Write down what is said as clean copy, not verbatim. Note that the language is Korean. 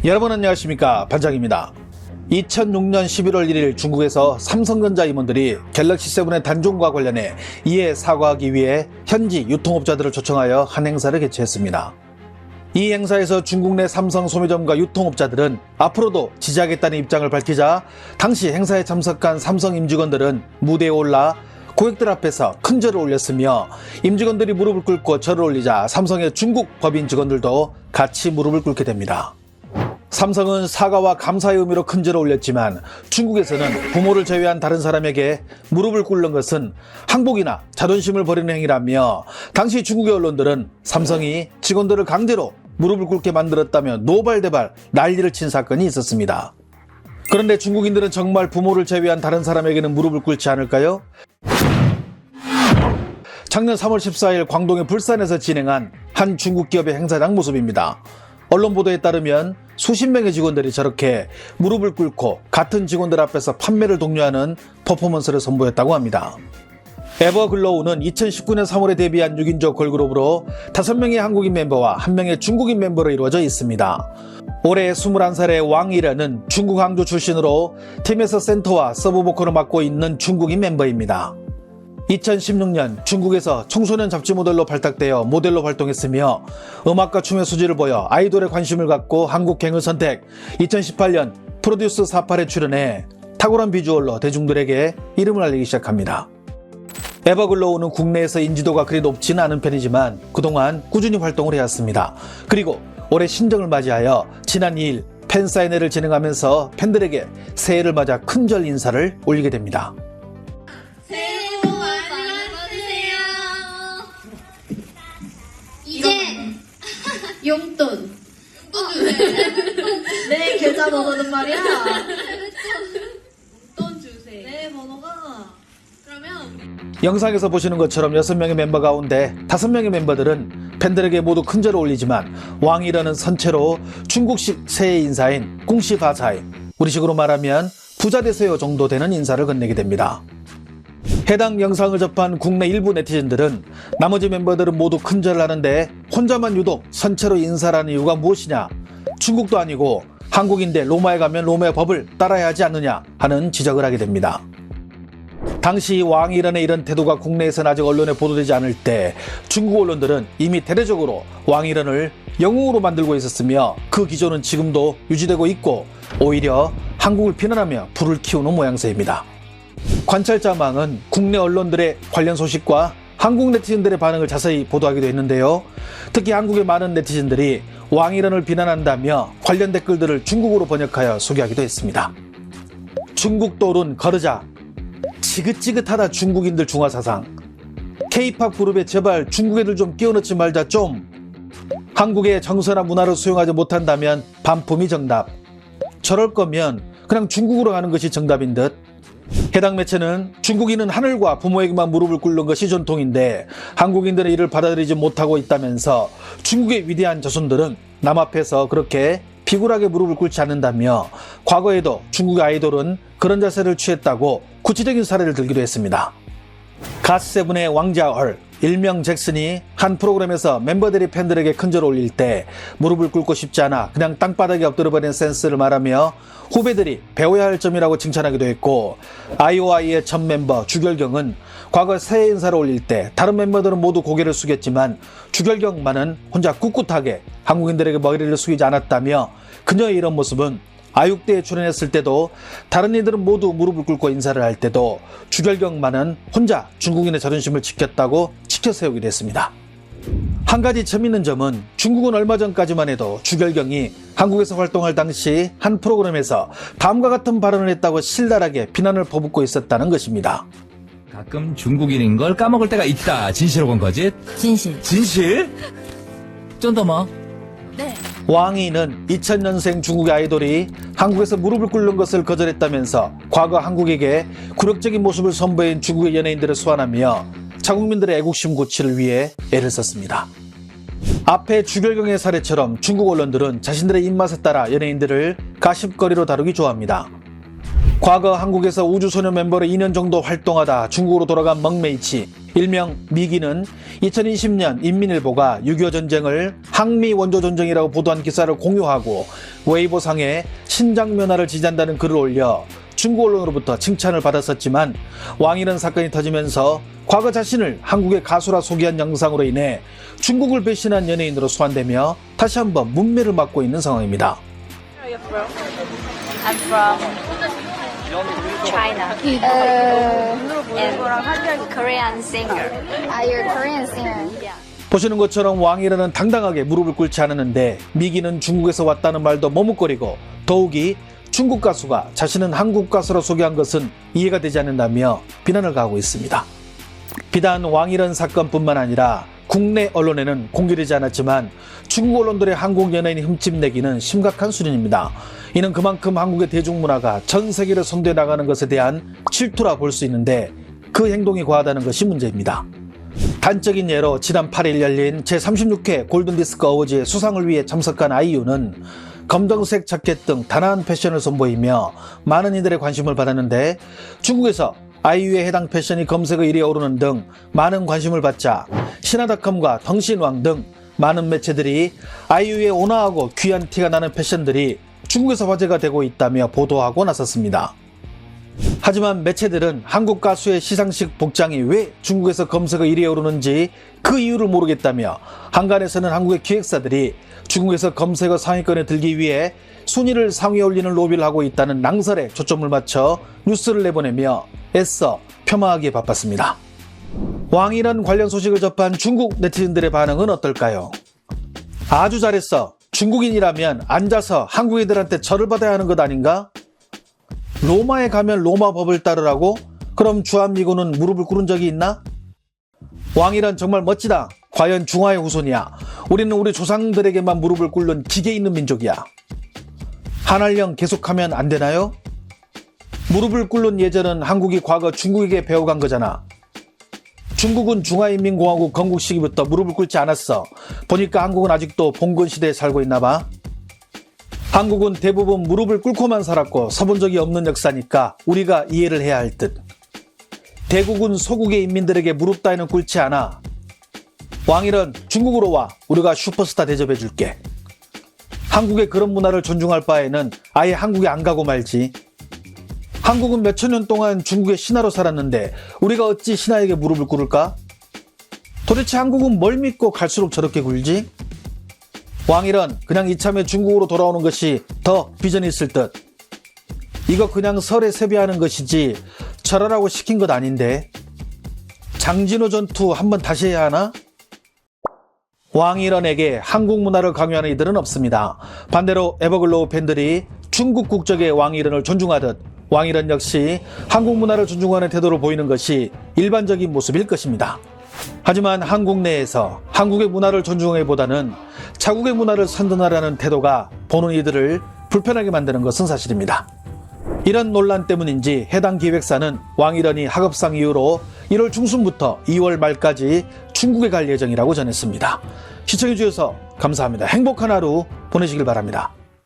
여러분 안녕하십니까, 반장입니다. 2006년 11월 1일 중국에서 삼성전자 임원들이 갤럭시7의 단종과 관련해 이에 사과하기 위해 현지 유통업자들을 초청하여 한 행사를 개최했습니다. 이 행사에서 중국 내 삼성 소매점과 유통업자들은 앞으로도 지지하겠다는 입장을 밝히자 당시 행사에 참석한 삼성 임직원들은 무대에 올라 고객들 앞에서 큰 절을 올렸으며, 임직원들이 무릎을 꿇고 절을 올리자 삼성의 중국 법인 직원들도 같이 무릎을 꿇게 됩니다. 삼성은 사과와 감사의 의미로 큰 절을 올렸지만, 중국에서는 부모를 제외한 다른 사람에게 무릎을 꿇는 것은 항복이나 자존심을 버리는 행위라며, 당시 중국의 언론들은 삼성이 직원들을 강제로 무릎을 꿇게 만들었다며 노발대발 난리를 친 사건이 있었습니다. 그런데 중국인들은 정말 부모를 제외한 다른 사람에게는 무릎을 꿇지 않을까요? 작년 3월 14일 광동의 불산에서 진행한 한 중국 기업의 행사장 모습입니다. 언론 보도에 따르면 수십 명의 직원들이 저렇게 무릎을 꿇고 같은 직원들 앞에서 판매를 독려하는 퍼포먼스를 선보였다고 합니다. 에버글로우는 2019년 3월에 데뷔한 6인조 걸그룹으로 5명의 한국인 멤버와 1명의 중국인 멤버로 이루어져 있습니다. 올해 21살의 왕이라는 중국 항주 출신으로 팀에서 센터와 서브 보컬을 맡고 있는 중국인 멤버입니다. 2016년 중국에서 청소년 잡지 모델로 발탁되어 모델로 활동했으며, 음악과 춤의 수지를 보여 아이돌에 관심을 갖고 한국행을 선택. 2018년 프로듀스 48에 출연해 탁월한 비주얼로 대중들에게 이름을 알리기 시작합니다. 에버글로우는 국내에서 인지도가 그리 높지는 않은 편이지만 그동안 꾸준히 활동을 해왔습니다. 그리고 올해 신정을 맞이하여 지난 2일 팬사인회를 진행하면서 팬들에게 새해를 맞아 큰절 인사를 올리게 됩니다. 용돈 내 계좌 번호는 말이야. 돈 주세요. 내 번호가 그러면 영상에서 보시는 것처럼 6명의 멤버 가운데 5명의 멤버들은 팬들에게 모두 큰 절을 올리지만, 왕이라는 선체로 중국식 새해 인사인 궁시바사이, 우리식으로 말하면 부자 되세요 정도 되는 인사를 건네게 됩니다. 해당 영상을 접한 국내 일부 네티즌들은 나머지 멤버들은 모두 큰 절을 하는데 혼자만 유독 선체로 인사를 하는 이유가 무엇이냐, 중국도 아니고 한국인데 로마에 가면 로마의 법을 따라야 하지 않느냐 하는 지적을 하게 됩니다. 당시 왕이란의 이런 태도가 국내에서는 아직 언론에 보도되지 않을 때 중국 언론들은 이미 대대적으로 왕이란을 영웅으로 만들고 있었으며, 그 기조는 지금도 유지되고 있고 오히려 한국을 비난하며 불을 키우는 모양새입니다. 관찰자망은 국내 언론들의 관련 소식과 한국 네티즌들의 반응을 자세히 보도하기도 했는데요. 특히 한국의 많은 네티즌들이 왕이란을 비난한다며 관련 댓글들을 중국어로 번역하여 소개하기도 했습니다. 중국돌은 거르자. 지긋지긋하다 중국인들 중화사상. K-팝 그룹에 제발 중국 애들 좀 끼워넣지 말자 좀. 한국의 정서나 문화를 수용하지 못한다면 반품이 정답. 저럴 거면 그냥 중국으로 가는 것이 정답인 듯. 해당 매체는 중국인은 하늘과 부모에게만 무릎을 꿇는 것이 전통인데 한국인들은 이를 받아들이지 못하고 있다면서, 중국의 위대한 자손들은 남 앞에서 그렇게 비굴하게 무릎을 꿇지 않는다며, 과거에도 중국의 아이돌은 그런 자세를 취했다고 구체적인 사례를 들기도 했습니다. 갓세븐의 왕자얼, 일명 잭슨이 한 프로그램에서 멤버들이 팬들에게 큰절 올릴 때 무릎을 꿇고 싶지 않아 그냥 땅바닥에 엎드려버린 센스를 말하며 후배들이 배워야 할 점이라고 칭찬하기도 했고, 아이오아이의 전 멤버 주결경은 과거 새해 인사를 올릴 때 다른 멤버들은 모두 고개를 숙였지만 주결경만은 혼자 꿋꿋하게 한국인들에게 머리를 숙이지 않았다며, 그녀의 이런 모습은 아육대에 출연했을 때도 다른 이들은 모두 무릎을 꿇고 인사를 할 때도 주결경만은 혼자 중국인의 자존심을 지켰다고 치켜세우기도 했습니다. 한 가지 재밌는 점은 중국은 얼마 전까지만 해도 주결경이 한국에서 활동할 당시 한 프로그램에서 다음과 같은 발언을 했다고 신랄하게 비난을 퍼붓고 있었다는 것입니다. 가끔 중국인인 걸 까먹을 때가 있다. 진실로건 거짓? 진실. 진실? 좀 더 뭐? 네. 왕이는 2000년생 중국의 아이돌이 한국에서 무릎을 꿇는 것을 거절했다면서 과거 한국에게 굴욕적인 모습을 선보인 중국의 연예인들을 소환하며 자국민들의 애국심 고취를 위해 애를 썼습니다. 앞에 주결경의 사례처럼 중국 언론들은 자신들의 입맛에 따라 연예인들을 가십거리로 다루기 좋아합니다. 과거 한국에서 우주소녀 멤버로 2년 정도 활동하다 중국으로 돌아간 멍메이치, 일명 미기는 2020년 인민일보가 6.25 전쟁을 항미 원조 전쟁이라고 보도한 기사를 공유하고 웨이보상에 신장면화를 지지한다는 글을 올려 중국 언론으로부터 칭찬을 받았었지만 왕이런 사건이 터지면서 과거 자신을 한국의 가수라 소개한 영상으로 인해 중국을 배신한 연예인으로 소환되며 다시 한번 문매를 맞고 있는 상황입니다. I'm from China. And Korean singer. You're a Korean singer. 보시는 것처럼 왕이라는 당당하게 무릎을 꿇지 않았는데 미기는 중국에서 왔다는 말도 머뭇거리고 더욱이 중국 가수가 자신은 한국 가수로 소개한 것은 이해가 되지 않는다며 비난을 가하고 있습니다. 비단 왕이런 사건뿐만 아니라 국내 언론에는 공개되지 않았지만 중국 언론들의 한국 연예인이 흠집내기는 심각한 수준입니다. 이는 그만큼 한국의 대중문화가 전 세계를 선도해 나가는 것에 대한 질투라 볼 수 있는데 그 행동이 과하다는 것이 문제입니다. 단적인 예로 지난 8일 열린 제36회 골든디스크 어워즈의 수상을 위해 참석한 아이유는 검정색 자켓 등 단아한 패션을 선보이며 많은 이들의 관심을 받았는데 중국에서 아이유의 해당 패션이 검색어 1위에 오르는 등 많은 관심을 받자 신화닷컴과 덩신왕 등 많은 매체들이 아이유의 온화하고 귀한 티가 나는 패션들이 중국에서 화제가 되고 있다며 보도하고 나섰습니다. 하지만 매체들은 한국 가수의 시상식 복장이 왜 중국에서 검색어 1위에 오르는지 그 이유를 모르겠다며 한간에서는 한국의 기획사들이 중국에서 검색어 상위권에 들기 위해 순위를 상위에 올리는 로비를 하고 있다는 낭설에 초점을 맞춰 뉴스를 내보내며 애써 폄하하기에 바빴습니다. 왕이란 관련 소식을 접한 중국 네티즌들의 반응은 어떨까요? 아주 잘했어. 중국인이라면 앉아서 한국 애들한테 절을 받아야 하는 것 아닌가? 로마에 가면 로마 법을 따르라고? 그럼 주한미군은 무릎을 꿇은 적이 있나? 왕이란 정말 멋지다. 과연 중화의 후손이야. 우리는 우리 조상들에게만 무릎을 꿇는 기계 있는 민족이야. 한알령 계속하면 안 되나요? 무릎을 꿇는 예절은 한국이 과거 중국에게 배워간 거잖아. 중국은 중화인민공화국 건국 시기부터 무릎을 꿇지 않았어. 보니까 한국은 아직도 봉건 시대에 살고 있나 봐. 한국은 대부분 무릎을 꿇고만 살았고 서본 적이 없는 역사니까 우리가 이해를 해야 할 듯. 대국은 소국의 인민들에게 무릎 따위는 꿇지 않아. 왕일은 중국으로 와. 우리가 슈퍼스타 대접해 줄게. 한국의 그런 문화를 존중할 바에는 아예 한국에 안 가고 말지. 한국은 몇천 년 동안 중국의 신하로 살았는데 우리가 어찌 신하에게 무릎을 꿇을까? 도대체 한국은 뭘 믿고 갈수록 저렇게 굴지? 왕일은 그냥 이참에 중국으로 돌아오는 것이 더 비전이 있을 듯. 이거 그냥 설에 세배하는 것이지 절하라고 시킨 것 아닌데. 장진호 전투 한번 다시 해야 하나? 왕일원에게 한국 문화를 강요하는 이들은 없습니다. 반대로 에버글로우 팬들이 중국 국적의 왕일원을 존중하듯 왕일원 역시 한국 문화를 존중하는 태도를 보이는 것이 일반적인 모습일 것입니다. 하지만 한국 내에서 한국의 문화를 존중하기보다는 자국의 문화를 선전하려는 태도가 보는 이들을 불편하게 만드는 것은 사실입니다. 이런 논란 때문인지 해당 기획사는 왕일원이 하급상 이후로 1월 중순부터 2월 말까지 중국에 갈 예정이라고 전했습니다. 시청해주셔서 감사합니다. 행복한 하루 보내시길 바랍니다.